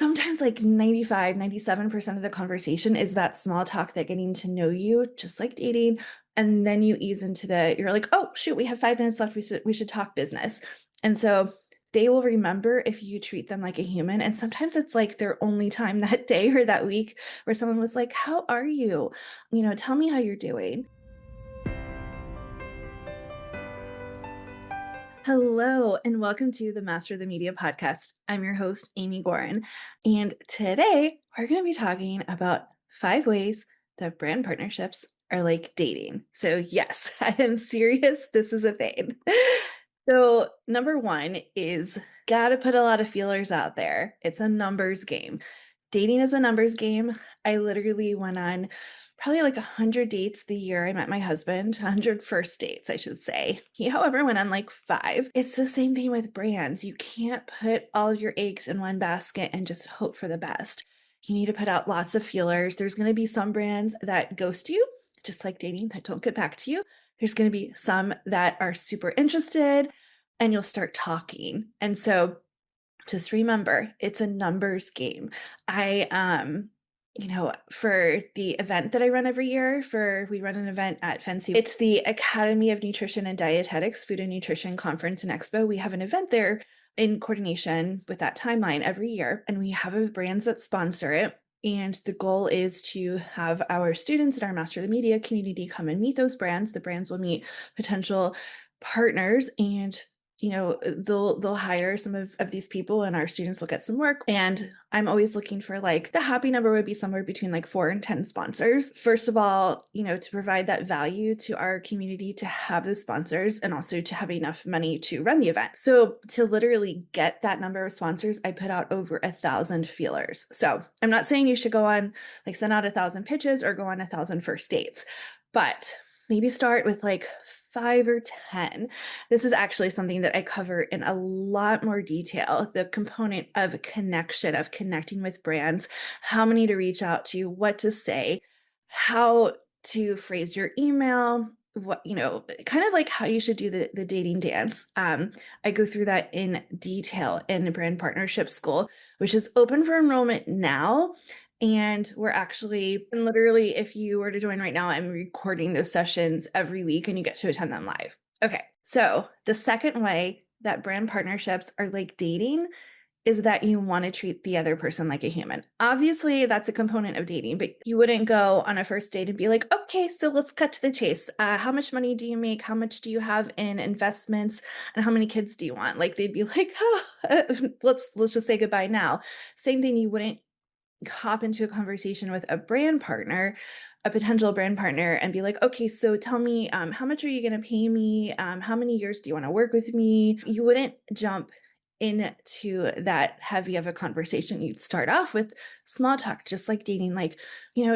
sometimes like 95, 97% of the conversation is that small talk, that getting to know you, just like dating. And then you ease into you're like, oh, shoot, we have 5 minutes left. We should talk business. And so they will remember if you treat them like a human. And sometimes it's like their only time that day or that week where someone was like, how are you? Tell me how you're doing. Hello, and welcome to the Master of the Media podcast. I'm your host, Amy Gorin. And today we're going to be talking about 5 ways that brand partnerships are like dating. So, yes, I am serious. This is a thing. So, number one is gotta put a lot of feelers out there. It's a numbers game. Dating is a numbers game. I literally went on probably like 100 dates the year I met my husband, 100 first dates, I should say. He, however, went on like 5. It's the same thing with brands. You can't put all of your eggs in one basket and just hope for the best. You need to put out lots of feelers. There's going to be some brands that ghost you, just like dating, that don't get back to you. There's going to be some that are super interested and you'll start talking. And so just remember, it's a numbers game. I for the event that I run every year, we run an event at Fancy. It's the Academy of Nutrition and Dietetics Food and Nutrition Conference and Expo. We have an event there in coordination with that timeline every year, and we have brands that sponsor it. And the goal is to have our students and our Master of the Media community come and meet those brands. The brands will meet potential partners, and they'll hire some of these people, and our students will get some work. And I'm always looking for, like, the happy number would be somewhere between like 4 and 10 sponsors. First of all, to provide that value to our community, to have those sponsors, and also to have enough money to run the event. So to literally get that number of sponsors, I put out over 1,000 feelers. So I'm not saying you should go on, like, send out 1,000 pitches or go on 1,000 first dates, but maybe start with like 5 or 10. This is actually something that I cover in a lot more detail. The component of connection, of connecting with brands, how many to reach out to, what to say, how to phrase your email, what, kind of like how you should do the dating dance. I go through that in detail in the brand partnership school, which is open for enrollment now. And we're actually, and literally, if you were to join right now, I'm recording those sessions every week and you get to attend them live. Okay. So the second way that brand partnerships are like dating is that you want to treat the other person like a human. Obviously, that's a component of dating, but you wouldn't go on a first date and be like, okay, so let's cut to the chase. How much money do you make? How much do you have in investments? And how many kids do you want? Like, they'd be like, oh, let's just say goodbye now. Same thing, you wouldn't hop into a conversation with a brand partner, a potential brand partner, and be like, okay, so tell me, how much are you going to pay me? How many years do you want to work with me? You wouldn't jump into that heavy of a conversation. You'd start off with small talk, just like dating, like,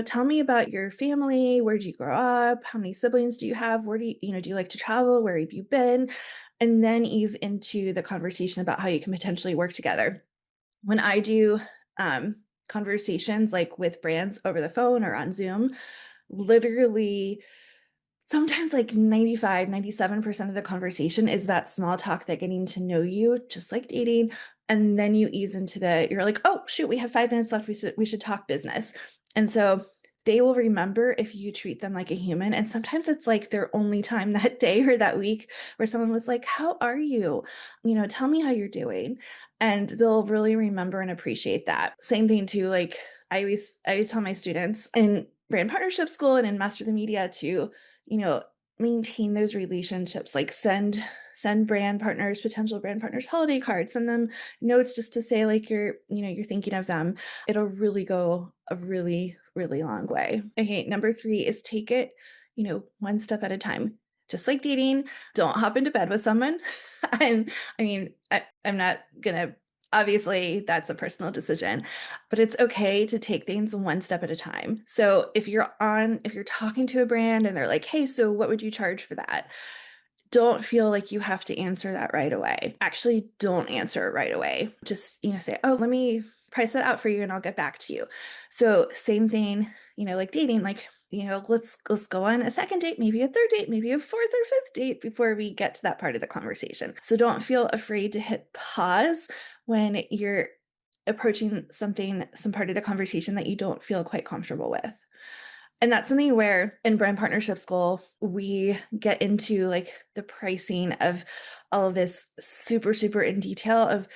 tell me about your family. Where did you grow up? How many siblings do you have? Where do you like to travel? Where have you been? And then ease into the conversation about how you can potentially work together. When I do conversations like with brands over the phone or on Zoom, literally sometimes like 95, 97% of the conversation is that small talk, that getting to know you, just like dating. And then you ease into you're like, oh, shoot, we have 5 minutes left. We should talk business. And so they will remember if you treat them like a human. And sometimes it's like their only time that day or that week where someone was like, how are you? Tell me how you're doing. And they'll really remember and appreciate that. Same thing too, like I always tell my students in brand partnership school and in Master the Media to, you know, maintain those relationships, like send brand partners, potential brand partners, holiday cards, send them notes just to say, like, you're thinking of them. It'll really go a really, really long way. Okay, number 3 is take it, one step at a time. Just like dating, don't hop into bed with someone. I'm, I'm not gonna, obviously that's a personal decision, but it's okay to take things one step at a time. So if you're talking to a brand and they're like, hey, so what would you charge for that? Don't feel like you have to answer that right away. Actually, don't answer it right away. Just, say, oh, let me price that out for you and I'll get back to you. So same thing, like dating, like, let's go on a second date, maybe a third date, maybe a fourth or fifth date before we get to that part of the conversation. So don't feel afraid to hit pause when you're approaching some part of the conversation that you don't feel quite comfortable with. And that's something where in brand partnership school, we get into like the pricing of all of this super, super in detail of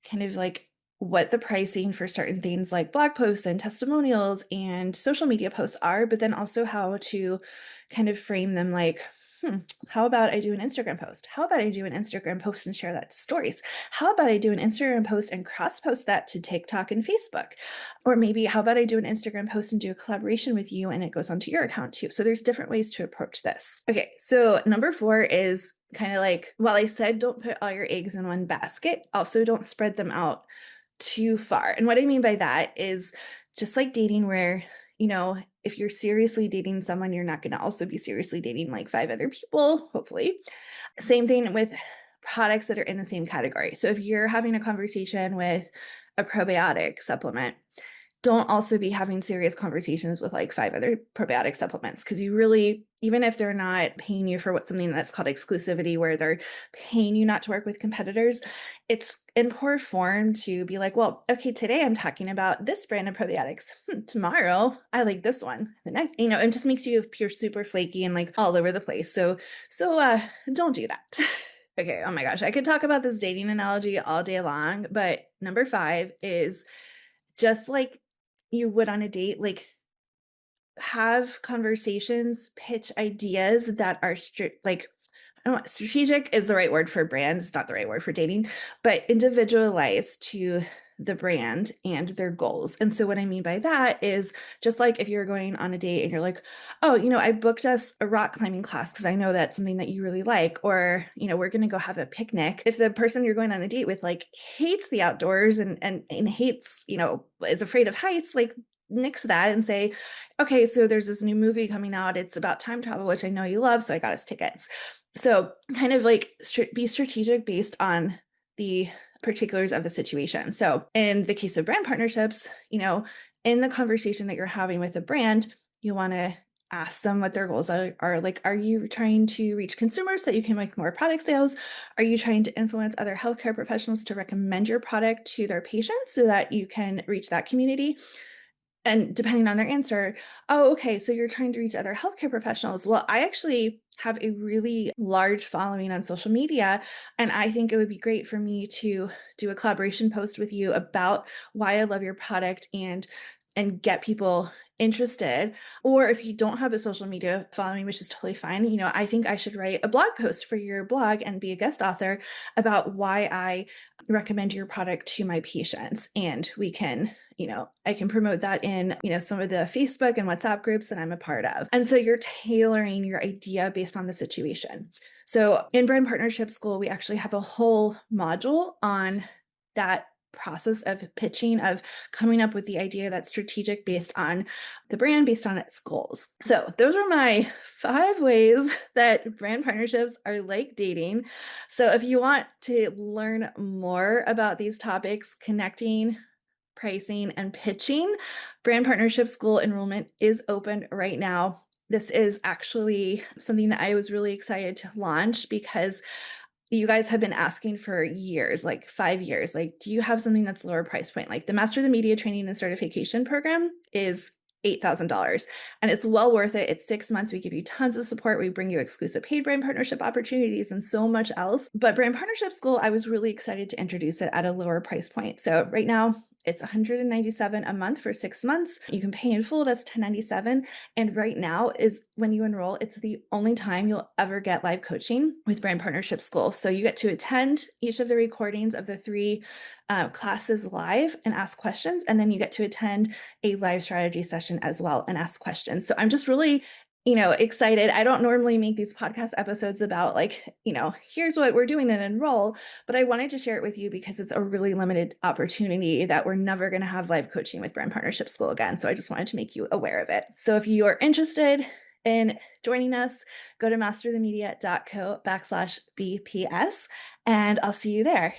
kind of like what the pricing for certain things like blog posts and testimonials and social media posts are, but then also how to kind of frame them like, how about I do an Instagram post? How about I do an Instagram post and share that to stories? How about I do an Instagram post and cross post that to TikTok and Facebook? Or maybe how about I do an Instagram post and do a collaboration with you and it goes onto your account too? So there's different ways to approach this. Okay, so number 4 is kind of like, while I said don't put all your eggs in one basket, also don't spread them out too far. And what I mean by that is just like dating where, if you're seriously dating someone, you're not going to also be seriously dating like 5 other people, hopefully. Same thing with products that are in the same category. So if you're having a conversation with a probiotic supplement, don't also be having serious conversations with like 5 other probiotic supplements, because you really, even if they're not paying you for what something that's called exclusivity, where they're paying you not to work with competitors, it's in poor form to be like, well, okay, today I'm talking about this brand of probiotics. Tomorrow I like this one. The next, it just makes you appear super flaky and like all over the place. So don't do that. Okay, oh my gosh, I could talk about this dating analogy all day long, but number 5 is just like you would on a date, like have conversations, pitch ideas that are like, I don't know, strategic is the right word for brand. It's not the right word for dating, but individualized to the brand and their goals. And so what I mean by that is just like if you're going on a date and you're like, oh, I booked us a rock climbing class because I know that's something that you really like, or, we're going to go have a picnic. If the person you're going on a date with like hates the outdoors and hates, is afraid of heights, like nix that and say, okay, so there's this new movie coming out. It's about time travel, which I know you love. So I got us tickets. So kind of like be strategic based on the particulars of the situation. So in the case of brand partnerships, in the conversation that you're having with a brand, you want to ask them what their goals are. Like, are you trying to reach consumers so that you can make more product sales? Are you trying to influence other healthcare professionals to recommend your product to their patients so that you can reach that community? And depending on their answer, oh, okay, so you're trying to reach other healthcare professionals. Well, I actually have a really large following on social media, and I think it would be great for me to do a collaboration post with you about why I love your product and get people interested. Or if you don't have a social media following, which is totally fine, I think I should write a blog post for your blog and be a guest author about why I recommend your product to my patients. And we can, I can promote that in, some of the Facebook and WhatsApp groups that I'm a part of. And so you're tailoring your idea based on the situation. So in brand partnership school, we actually have a whole module on that process of pitching, of coming up with the idea that's strategic based on the brand, based on its goals. So those are my 5 ways that brand partnerships are like dating. So if you want to learn more about these topics, connecting, pricing, and pitching, brand partnership school enrollment is open right now. This is actually something that I was really excited to launch because you guys have been asking for years, like 5 years, like, do you have something that's lower price point? Like the Master the Media Training and Certification program is $8,000 and it's well worth it. It's 6 months. We give you tons of support. We bring you exclusive paid brand partnership opportunities and so much else. But brand partnership school, I was really excited to introduce it at a lower price point. So right now it's $197 a month for 6 months. You can pay in full, that's $1097. And right now is when you enroll, it's the only time you'll ever get live coaching with Brand Partnership School. So you get to attend each of the recordings of the 3 classes live and ask questions. And then you get to attend a live strategy session as well and ask questions. So I'm just really excited. I don't normally make these podcast episodes about like, here's what we're doing and enroll, but I wanted to share it with you because it's a really limited opportunity that we're never going to have live coaching with Brand Partnership School again. So I just wanted to make you aware of it. So if you are interested in joining us, go to masterthemedia.co/BPS and I'll see you there.